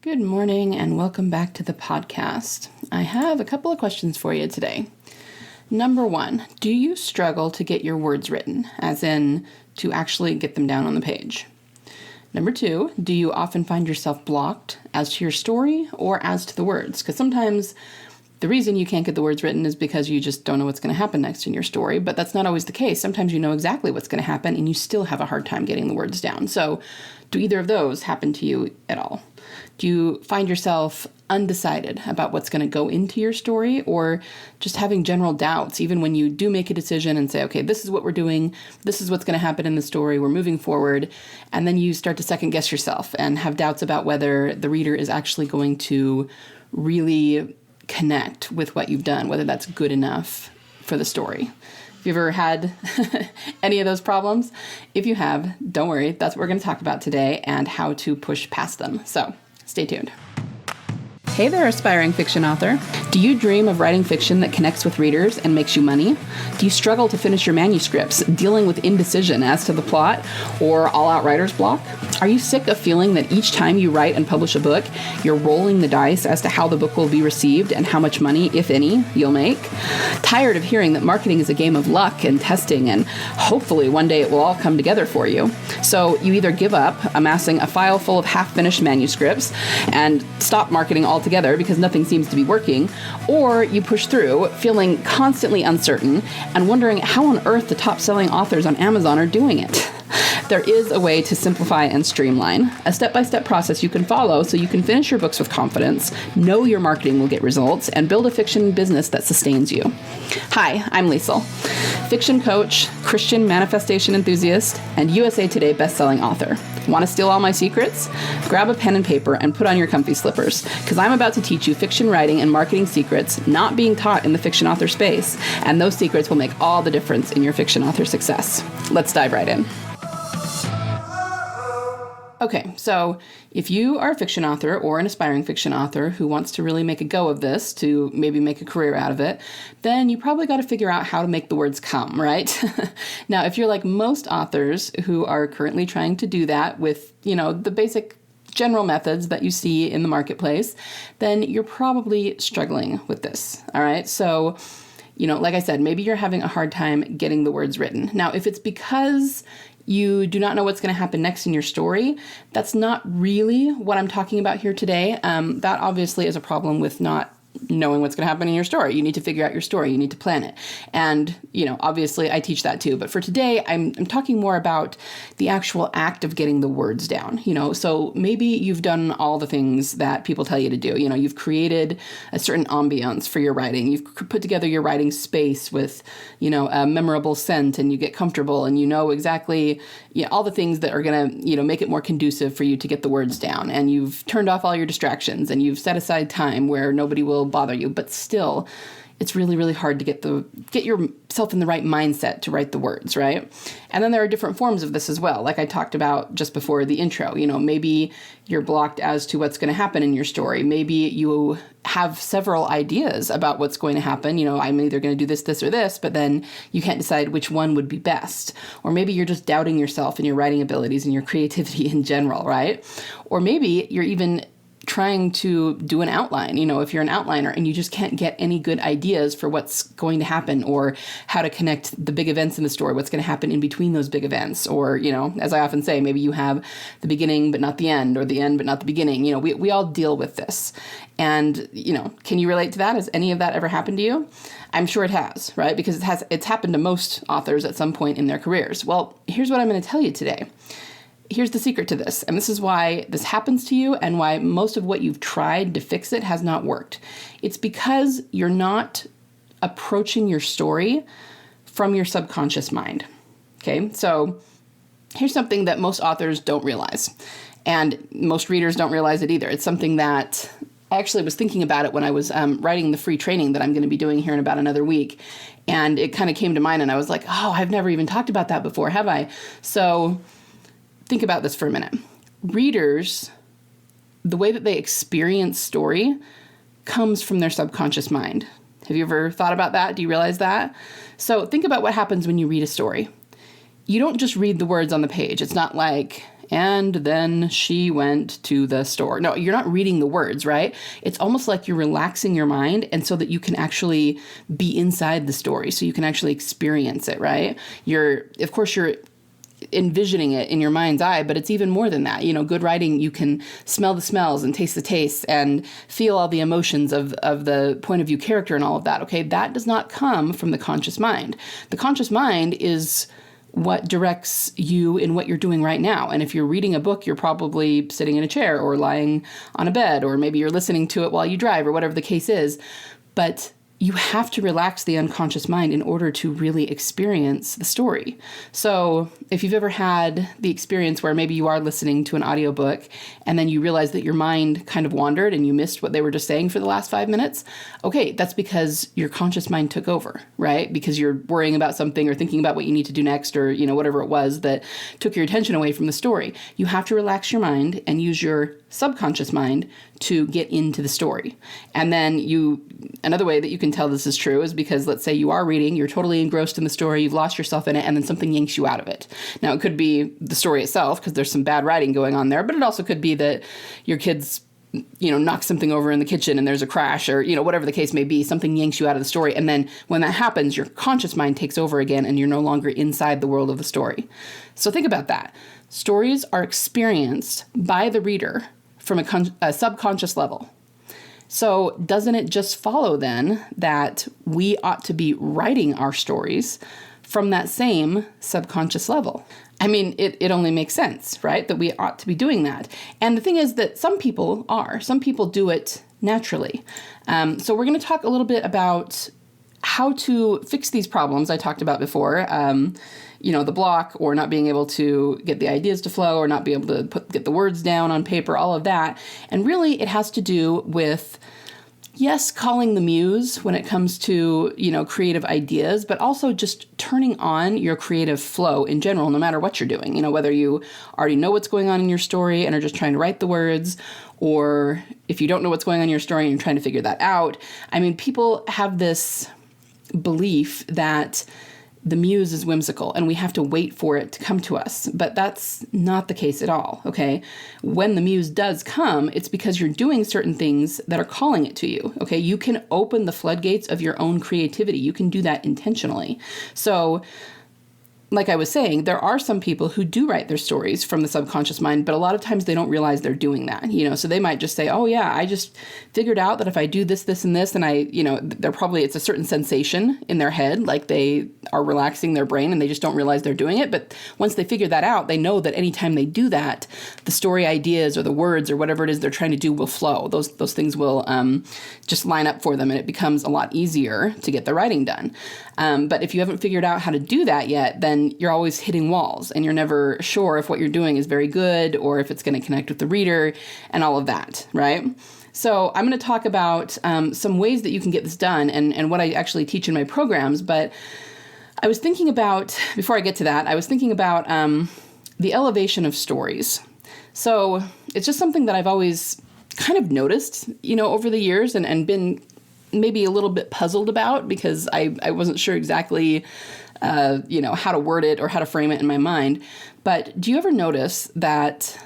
Good morning and welcome back to the podcast. I have a couple of questions for you today. Number one, do you struggle to get your words written, as in to actually get them down on the page? Number two, do you often find yourself blocked as to your story or as to the words? Because sometimes the reason you can't get the words written is because you just don't know what's going to happen next in your story, but that's not always the case. Sometimes you know exactly what's going to happen and you still have a hard time getting the words down. So do either of those happen to you at all? Do you find yourself undecided about what's going to go into your story, or just having general doubts even when you do make a decision and say, okay, this is what we're doing, this is what's going to happen in the story, we're moving forward, and then you start to second guess yourself and have doubts about whether the reader is actually going to really connect with what you've done, whether that's good enough for the story. Have you ever had any of those problems? If you have, don't worry, that's what we're going to talk about today and how to push past them. So stay tuned. Hey there, aspiring fiction author. Do you dream of writing fiction that connects with readers and makes you money? Do you struggle to finish your manuscripts, dealing with indecision as to the plot or all-out writer's block? Are you sick of feeling that each time you write and publish a book, you're rolling the dice as to how the book will be received and how much money, if any, you'll make? Tired of hearing that marketing is a game of luck and testing and hopefully one day it will all come together for you? So you either give up amassing a file full of half-finished manuscripts and stop marketing altogether because nothing seems to be working, or you push through, feeling constantly uncertain and wondering how on earth the top-selling authors on Amazon are doing it. There is a way to simplify and streamline, a step-by-step process you can follow so you can finish your books with confidence, know your marketing will get results, and build a fiction business that sustains you. Hi, I'm Liesl, fiction coach, Christian manifestation enthusiast, and USA Today bestselling author. Want to steal all my secrets? Grab a pen and paper and put on your comfy slippers, because I'm about to teach you fiction writing and marketing secrets not being taught in the fiction author space, and those secrets will make all the difference in your fiction author success. Let's dive right in. Okay, so if you are a fiction author or an aspiring fiction author who wants to really make a go of this, to maybe make a career out of it, then you probably got to figure out how to make the words come, right? Now, if you're like most authors who are currently trying to do that with, the basic general methods that you see in the marketplace, then you're probably struggling with this, all right? So, like I said, maybe you're having a hard time getting the words written. Now, if it's because you do not know what's going to happen next in your story, that's not really what I'm talking about here today. That obviously is a problem with not knowing what's going to happen in your story. You need to figure out your story. You need to plan it. And, obviously I teach that too. But for today, I'm talking more about the actual act of getting the words down. So maybe you've done all the things that people tell you to do. You've created a certain ambiance for your writing. You've put together your writing space with, a memorable scent, and you get comfortable and you know exactly all the things that are going to, make it more conducive for you to get the words down. And you've turned off all your distractions and you've set aside time where nobody will bother you, but still it's really, really hard to get yourself in the right mindset to write the words, right? And then there are different forms of this as well. Like I talked about just before the intro, maybe you're blocked as to what's going to happen in your story. Maybe you have several ideas about what's going to happen. I'm either going to do this, this, or this, but then you can't decide which one would be best. Or maybe you're just doubting yourself and your writing abilities and your creativity in general, right? Or maybe you're even trying to do an outline, if you're an outliner and you just can't get any good ideas for what's going to happen or how to connect the big events in the story, what's going to happen in between those big events. Or, as I often say, maybe you have the beginning but not the end, or the end but not the beginning. We all deal with this. And, can you relate to that? Has any of that ever happened to you? I'm sure it has, right? Because it's happened to most authors at some point in their careers. Well, here's what I'm going to tell you today. Here's the secret to this, and this is why this happens to you and why most of what you've tried to fix it has not worked. It's because you're not approaching your story from your subconscious mind, okay? So here's something that most authors don't realize, and most readers don't realize it either. It's something that I actually was thinking about it when I was writing the free training that I'm going to be doing here in about another week, and it kind of came to mind, and I was like, oh, I've never even talked about that before, have I? So think about this for a minute. Readers, the way that they experience story comes from their subconscious mind. Have you ever thought about that? Do you realize that? So think about what happens when you read a story. You don't just read the words on the page. It's not like and then she went to the store. No, you're not reading the words, right? It's almost like you're relaxing your mind, and so that you can actually be inside the story, so you can actually experience it, right? Of course, you're envisioning it in your mind's eye, but it's even more than that. Good writing, you can smell the smells and taste the tastes and feel all the emotions of the point of view character and all of that. Okay, that does not come from the conscious mind. The conscious mind is what directs you in what you're doing right now. And if you're reading a book, you're probably sitting in a chair or lying on a bed, or maybe you're listening to it while you drive, or whatever the case is. But you have to relax the unconscious mind in order to really experience the story. So if you've ever had the experience where maybe you are listening to an audiobook and then you realize that your mind kind of wandered and you missed what they were just saying for the last 5 minutes, okay, that's because your conscious mind took over, right? Because you're worrying about something or thinking about what you need to do next, or, whatever it was that took your attention away from the story. You have to relax your mind and use your subconscious mind to get into the story. And then another way that you can tell this is true is because, let's say you are reading, you're totally engrossed in the story, you've lost yourself in it, and then something yanks you out of it. Now, it could be the story itself, because there's some bad writing going on there, but it also could be that your kids knock something over in the kitchen and there's a crash, or, whatever the case may be, something yanks you out of the story. And then when that happens, your conscious mind takes over again and you're no longer inside the world of the story. So think about that. Stories are experienced by the reader from a subconscious level. So doesn't it just follow then that we ought to be writing our stories from that same subconscious level? I mean, it only makes sense, right? That we ought to be doing that. And the thing is that some people do it naturally. So we're going to talk a little bit about how to fix these problems I talked about before. The block, or not being able to get the ideas to flow, or not be able to get the words down on paper, all of that. And really it has to do with, yes, calling the muse when it comes to, creative ideas, but also just turning on your creative flow in general, no matter what you're doing. Whether you already know what's going on in your story and are just trying to write the words, or if you don't know what's going on in your story and you're trying to figure that out. I mean, people have this belief that the muse is whimsical and we have to wait for it to come to us. But that's not the case at all, okay? When the muse does come, it's because you're doing certain things that are calling it to you, okay? You can open the floodgates of your own creativity. You can do that intentionally. So, like I was saying, there are some people who do write their stories from the subconscious mind, but a lot of times they don't realize they're doing that, so they might just say, oh yeah, I just figured out that if I do this, this, and this, and it's a certain sensation in their head, like they are relaxing their brain and they just don't realize they're doing it. But once they figure that out, they know that anytime they do that, the story ideas or the words or whatever it is they're trying to do will flow. Those things will just line up for them, and it becomes a lot easier to get the writing done. But if you haven't figured out how to do that yet, then you're always hitting walls and you're never sure if what you're doing is very good or if it's going to connect with the reader and all of that, right? So I'm going to talk about some ways that you can get this done and what I actually teach in my programs. But I was thinking about, before I get to that, the elevation of stories. So it's just something that I've always kind of noticed, over the years and been maybe a little bit puzzled about, because I wasn't sure exactly how to word it or how to frame it in my mind. But do you ever notice that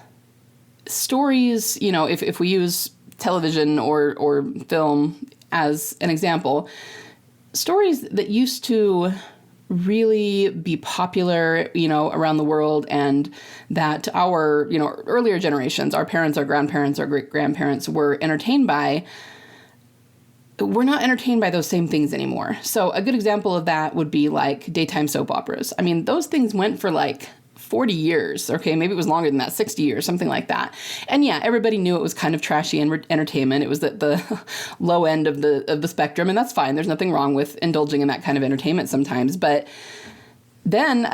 stories, if we use television or film as an example, stories that used to really be popular, around the world, and that our, earlier generations, our parents, our grandparents, our great-grandparents were entertained by, we're not entertained by those same things anymore. So a good example of that would be like daytime soap operas. I mean, those things went for like 40 years, okay? Maybe it was longer than that, 60 years, something like that. And yeah, everybody knew it was kind of trashy entertainment. It was at the low end of the spectrum, and that's fine. There's nothing wrong with indulging in that kind of entertainment sometimes. But then,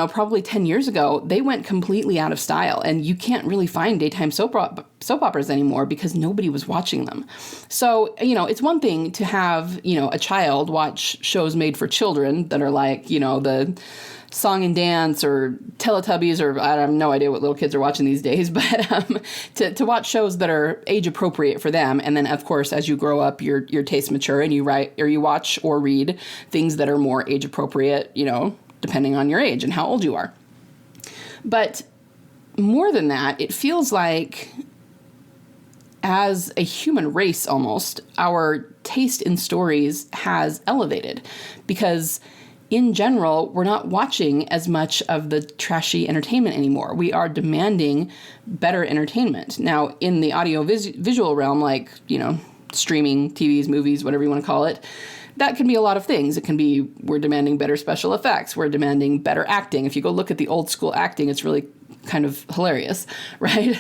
probably 10 years ago, they went completely out of style, and you can't really find daytime soap operas anymore because nobody was watching them. So, it's one thing to have, a child watch shows made for children that are like, the Song and Dance or Teletubbies, or I have no idea what little kids are watching these days, but to watch shows that are age appropriate for them. And then, of course, as you grow up, your tastes mature and you write or you watch or read things that are more age appropriate, depending on your age and how old you are. But more than that, it feels like as a human race almost, our taste in stories has elevated because in general, we're not watching as much of the trashy entertainment anymore. We are demanding better entertainment. Now, in the audio visual realm, like, streaming, TVs, movies, whatever you want to call it, that can be a lot of things. It can be we're demanding better special effects. We're demanding better acting. If you go look at the old school acting, it's really kind of hilarious, right?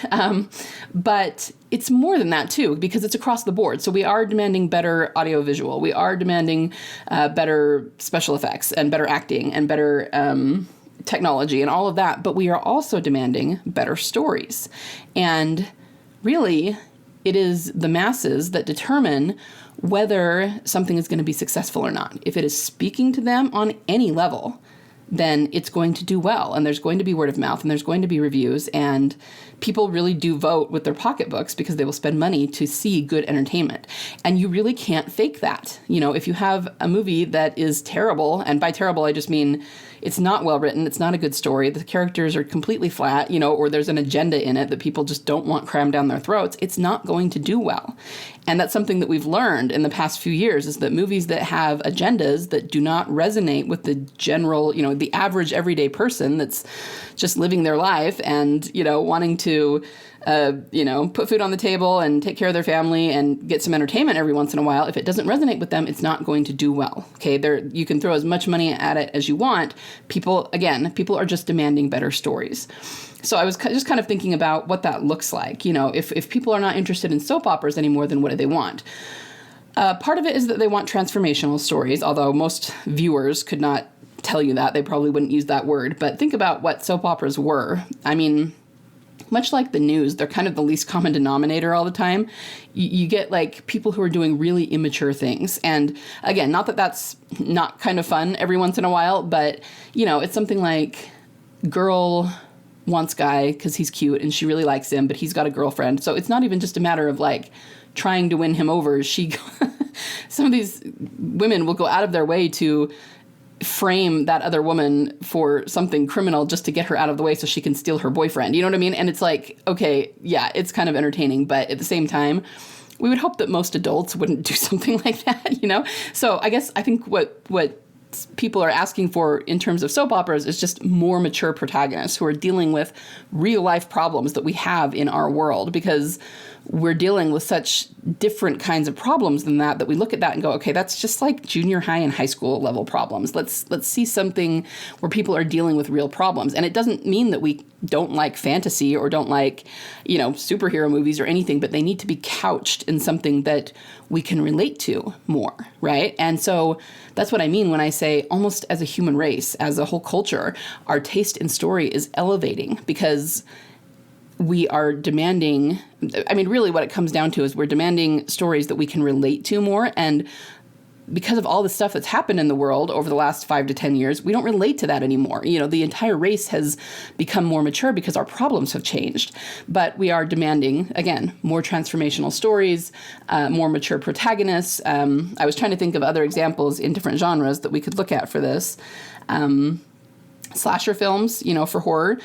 But it's more than that too, because it's across the board. So we are demanding better audiovisual. We are demanding better special effects and better acting and better technology and all of that. But we are also demanding better stories. And really, it is the masses that determine whether something is going to be successful or not. If it is speaking to them on any level, then it's going to do well. And there's going to be word of mouth and there's going to be reviews. And people really do vote with their pocketbooks because they will spend money to see good entertainment. And you really can't fake that. If you have a movie that is terrible, and by terrible, I just mean it's not well written, it's not a good story, the characters are completely flat, or there's an agenda in it that people just don't want crammed down their throats, it's not going to do well. And that's something that we've learned in the past few years, is that movies that have agendas that do not resonate with the general, the average everyday person that's just living their life and, wanting to put food on the table and take care of their family and get some entertainment every once in a while, if it doesn't resonate with them, it's not going to do well. Okay, you can throw as much money at it as you want. People are just demanding better stories. So I was just kind of thinking about what that looks like. If people are not interested in soap operas anymore, then what do they want? Part of it is that they want transformational stories, although most viewers could not tell you that. They probably wouldn't use that word. But think about what soap operas were. I mean, much like the news, they're kind of the least common denominator all the time. You get like people who are doing really immature things. And again, not that that's not kind of fun every once in a while, but it's something like girl wants guy because he's cute and she really likes him, but he's got a girlfriend. So it's not even just a matter of like trying to win him over. Some of these women will go out of their way to frame that other woman for something criminal just to get her out of the way so she can steal her boyfriend. You know what I mean? And it's like, okay, yeah, it's kind of entertaining, but at the same time, we would hope that most adults wouldn't do something like that, So I think what people are asking for in terms of soap operas is just more mature protagonists who are dealing with real life problems that we have in our world, because we're dealing with such different kinds of problems than that we look at that and go, okay, that's just like junior high and high school level problems. Let's see something where people are dealing with real problems. And it doesn't mean that we don't like fantasy or don't like, superhero movies or anything, but they need to be couched in something that we can relate to more, right? And so that's what I mean when I say almost as a human race, as a whole culture, our taste in story is elevating because we are demanding, really what it comes down to is we're demanding stories that we can relate to more. And because of all the stuff that's happened in the world over the last 5 to 10 years, we don't relate to that anymore. The entire race has become more mature because our problems have changed. But we are demanding, again, more transformational stories, more mature protagonists. I was trying to think of other examples in different genres that we could look at for this. Slasher films, for horror.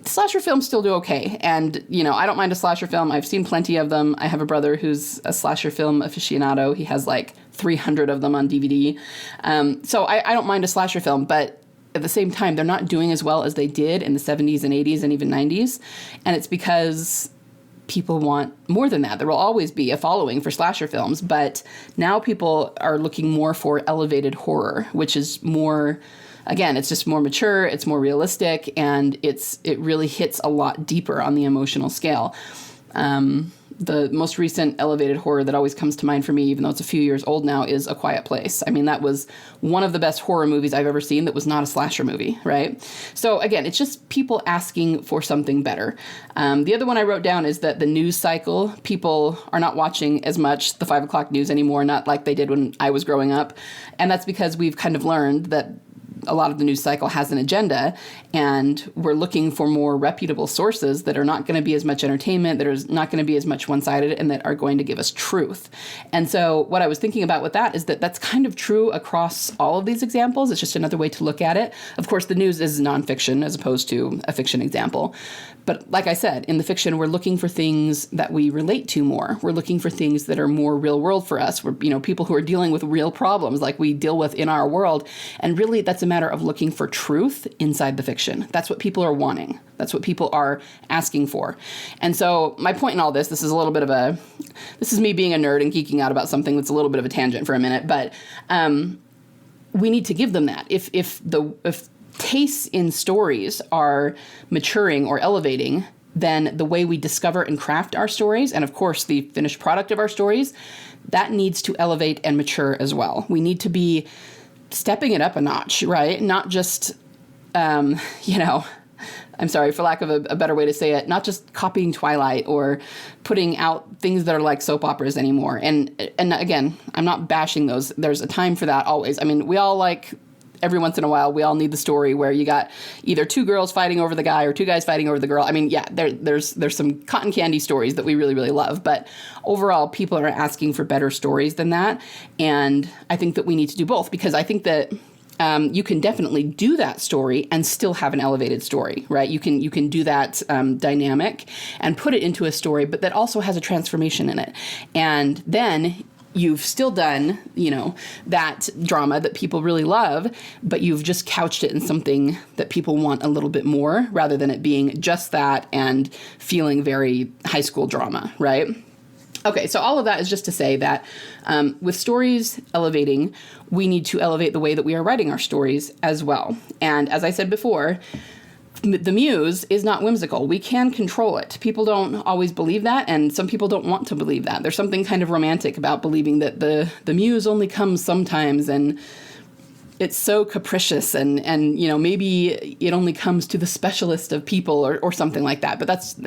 Slasher films still do okay. And, I don't mind a slasher film. I've seen plenty of them. I have a brother who's a slasher film aficionado. He has like 300 of them on DVD. So I don't mind a slasher film, but at the same time, they're not doing as well as they did in the 70s and 80s and even 90s. And it's because people want more than that. There will always be a following for slasher films, but now people are looking more for elevated horror, which is more... Again, it's just more mature, it's more realistic, and it really hits a lot deeper on the emotional scale. The most recent elevated horror that always comes to mind for me, even though it's a few years old now, is A Quiet Place. That was one of the best horror movies I've ever seen that was not a slasher movie, right? So again, it's just people asking for something better. The other one I wrote down is that the news cycle, people are not watching as much the 5 o'clock news anymore, not like they did when I was growing up. And that's because we've kind of learned that a lot of the news cycle has an agenda, and we're looking for more reputable sources that are not going to be as much entertainment, that are not going to be as much one-sided, and that are going to give us truth. And so what I was thinking about with that is that that's kind of true across all of these examples. It's just another way to look at it. Of course, the news is nonfiction as opposed to a fiction example. But like I said, in the fiction, we're looking for things that we relate to more. We're looking for things that are more real world for us. We're, people who are dealing with real problems like we deal with in our world. And really, that's a matter of looking for truth inside the fiction. That's what people are wanting. That's what people are asking for. And so my point in all this is a little bit of this is me being a nerd and geeking out about something that's a little bit of a tangent for a minute, but we need to give them that. If tastes in stories are maturing or elevating, then the way we discover and craft our stories, and of course the finished product of our stories, that needs to elevate and mature as well. We need to be stepping it up a notch, right? Not just, I'm sorry, for lack of a better way to say it, not just copying Twilight or putting out things that are like soap operas anymore. And again, I'm not bashing those. There's a time for that always. I mean, we all every once in a while, we all need the story where you got either two girls fighting over the guy or two guys fighting over the girl. I mean, yeah, there's some cotton candy stories that we really, really love. But overall, people are asking for better stories than that. And I think that we need to do both, because I think that you can definitely do that story and still have an elevated story, right? You can do that dynamic and put it into a story, but that also has a transformation in it. And then you've still done, that drama that people really love, but you've just couched it in something that people want a little bit more, rather than it being just that and feeling very high school drama, right? Okay, so all of that is just to say that with stories elevating, we need to elevate the way that we are writing our stories as well. And as I said before, the muse is not whimsical. We can control it. People don't always believe that, and some people don't want to believe that. There's something kind of romantic about believing that the muse only comes sometimes, and it's so capricious, and maybe it only comes to the specialist of people or something like that. But that's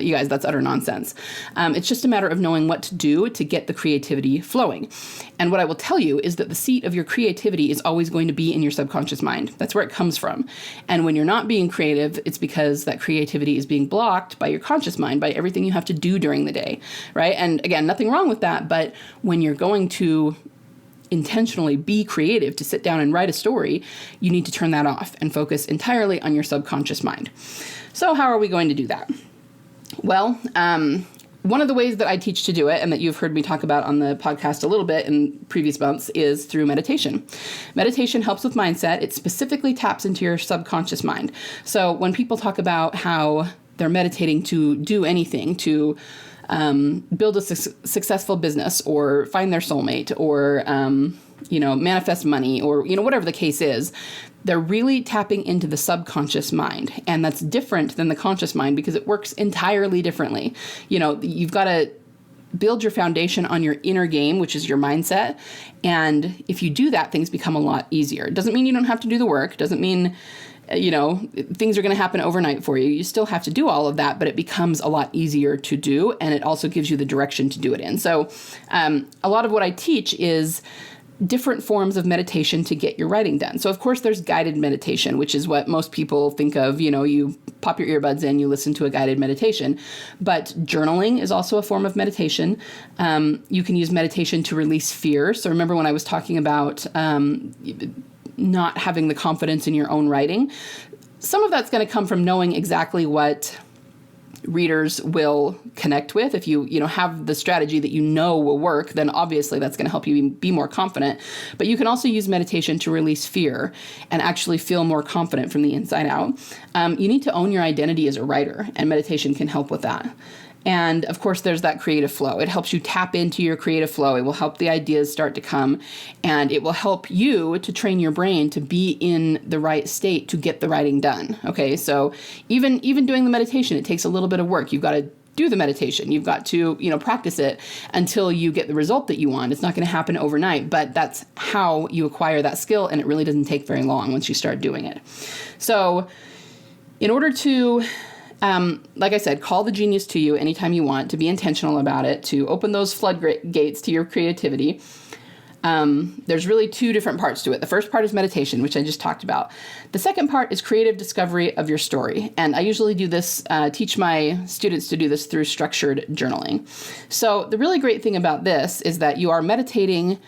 utter nonsense. It's just a matter of knowing what to do to get the creativity flowing. And what I will tell you is that the seat of your creativity is always going to be in your subconscious mind. That's where it comes from. And when you're not being creative, it's because that creativity is being blocked by your conscious mind, by everything you have to do during the day, right? And again, nothing wrong with that. But when you're going to intentionally be creative, to sit down and write a story, you need to turn that off and focus entirely on your subconscious mind. So how are we going to do that? Well, one of the ways that I teach to do it, and that you've heard me talk about on the podcast a little bit in previous months, is through meditation. Meditation helps with mindset. It specifically taps into your subconscious mind. So when people talk about how they're meditating to do anything, to build a successful business, or find their soulmate, or, manifest money, or, whatever the case is, they're really tapping into the subconscious mind. And that's different than the conscious mind, because it works entirely differently. You've got to build your foundation on your inner game, which is your mindset. And if you do that, things become a lot easier. It doesn't mean you don't have to do the work. Doesn't mean things are going to happen overnight for you. You still have to do all of that, but it becomes a lot easier to do, and it also gives you the direction to do it in. So a lot of what I teach is different forms of meditation to get your writing done. So of course there's guided meditation, which is what most people think of. You pop your earbuds in, you listen to a guided meditation. But journaling is also a form of meditation. You can use meditation to release fear. So remember when I was talking about not having the confidence in your own writing, some of that's going to come from knowing exactly what readers will connect with. If you have the strategy that will work, then obviously that's going to help you be more confident. But you can also use meditation to release fear and actually feel more confident from the inside out. You need to own your identity as a writer, and meditation can help with that. And of course, there's that creative flow. It helps you tap into your creative flow. It will help the ideas start to come, and it will help you to train your brain to be in the right state to get the writing done. Okay, so even doing the meditation, it takes a little bit of work. You've got to do the meditation. You've got to, practice it until you get the result that you want. It's not going to happen overnight, but that's how you acquire that skill, and it really doesn't take very long once you start doing it. So in order to like I said, call the genius to you anytime you want, to be intentional about it, to open those floodgates to your creativity. There's really two different parts to it. The first part is meditation, which I just talked about. The second part is creative discovery of your story. And I usually do this, teach my students to do this through structured journaling. So the really great thing about this is that you are meditating,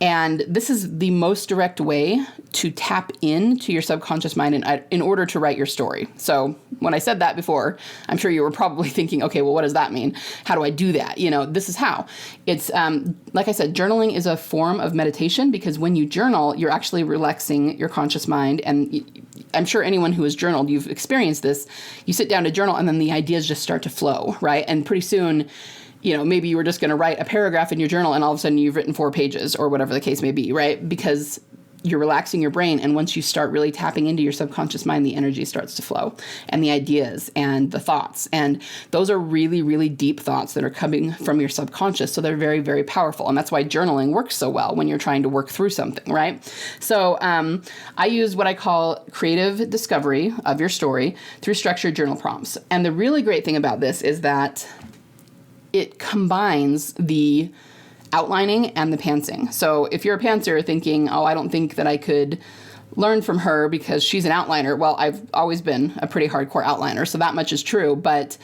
and this is the most direct way to tap into your subconscious mind in order to write your story. So when I said that before, I'm sure you were probably thinking, okay, well, what does that mean? How do I do that? This is how. It's, like I said, journaling is a form of meditation, because when you journal, you're actually relaxing your conscious mind. And I'm sure anyone who has journaled, you've experienced this. You sit down to journal and then the ideas just start to flow, right? And pretty soon, maybe you were just going to write a paragraph in your journal and all of a sudden you've written 4 pages or whatever the case may be, right? Because you're relaxing your brain. And once you start really tapping into your subconscious mind, the energy starts to flow, and the ideas and the thoughts. And those are really, really deep thoughts that are coming from your subconscious. So they're very, very powerful. And that's why journaling works so well when you're trying to work through something, right? So I use what I call creative discovery of your story through structured journal prompts. And the really great thing about this is that it combines the outlining and the pantsing. So if you're a pantser thinking, oh, I don't think that I could learn from her because she's an outliner. Well, I've always been a pretty hardcore outliner, so that much is true, but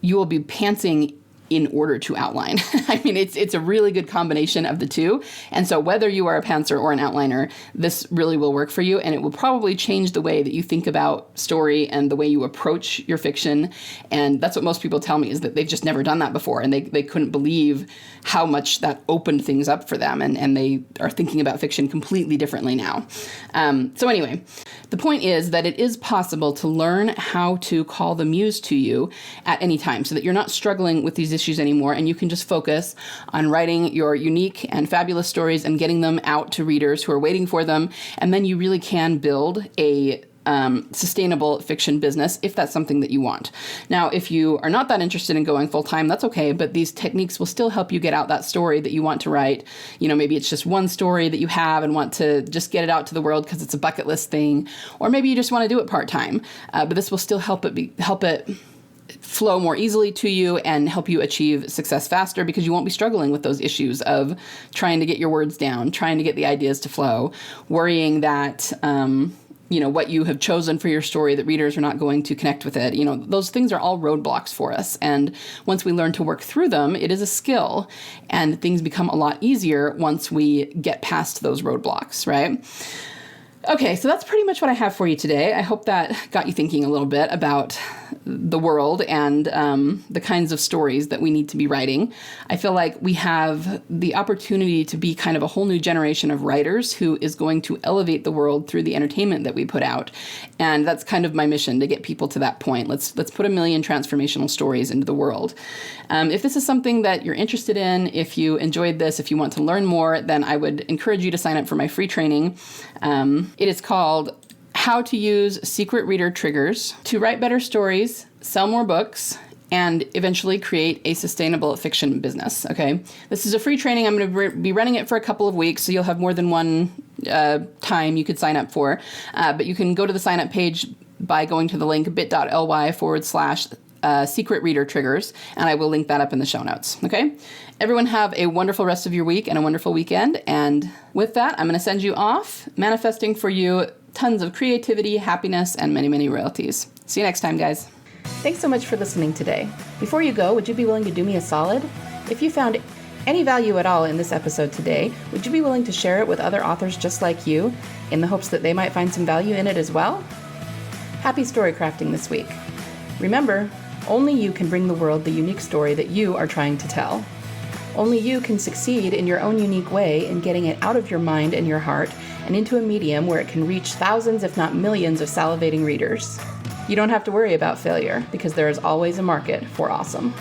you will be pantsing in order to outline. I mean, it's a really good combination of the two. And so whether you are a pantser or an outliner, this really will work for you. And it will probably change the way that you think about story and the way you approach your fiction. And that's what most people tell me, is that they've just never done that before. And they couldn't believe how much that opened things up for them. And they are thinking about fiction completely differently now. So anyway, the point is that it is possible to learn how to call the muse to you at any time, so that you're not struggling with these issues anymore, and you can just focus on writing your unique and fabulous stories and getting them out to readers who are waiting for them. And then you really can build a sustainable fiction business if that's something that you want. Now, if you are not that interested in going full time, that's okay, but these techniques will still help you get out that story that you want to write. Maybe it's just one story that you have and want to just get it out to the world because it's a bucket list thing, or maybe you just want to do it part time. But this will still help it flow more easily to you and help you achieve success faster, because you won't be struggling with those issues of trying to get your words down, trying to get the ideas to flow, worrying that what you have chosen for your story, that readers are not going to connect with it. Those things are all roadblocks for us. And once we learn to work through them, it is a skill, and things become a lot easier once we get past those roadblocks, right? Okay, so that's pretty much what I have for you today. I hope that got you thinking a little bit about the world and the kinds of stories that we need to be writing. I feel like we have the opportunity to be kind of a whole new generation of writers who is going to elevate the world through the entertainment that we put out. And that's kind of my mission, to get people to that point. Let's put 1 million transformational stories into the world. If this is something that you're interested in, if you enjoyed this, if you want to learn more, then I would encourage you to sign up for my free training. It is called How to Use Secret Reader Triggers to Write Better Stories, Sell More Books, and eventually create a sustainable fiction business. Okay, this is a free training. I'm going to be running it for a couple of weeks, so you'll have more than one time you could sign up for. But you can go to the sign up page by going to the link bit.ly/secret reader triggers, and I will link that up in the show notes. Okay, everyone have a wonderful rest of your week and a wonderful weekend. And with that, I'm going to send you off, manifesting for you tons of creativity, happiness, and many, many royalties. See you next time, guys. Thanks so much for listening today. Before you go, would you be willing to do me a solid? If you found any value at all in this episode today, would you be willing to share it with other authors just like you, in the hopes that they might find some value in it as well? Happy story crafting this week. Remember, only you can bring the world the unique story that you are trying to tell. Only you can succeed in your own unique way in getting it out of your mind and your heart and into a medium where it can reach thousands, if not millions, of salivating readers. You don't have to worry about failure, because there is always a market for awesome.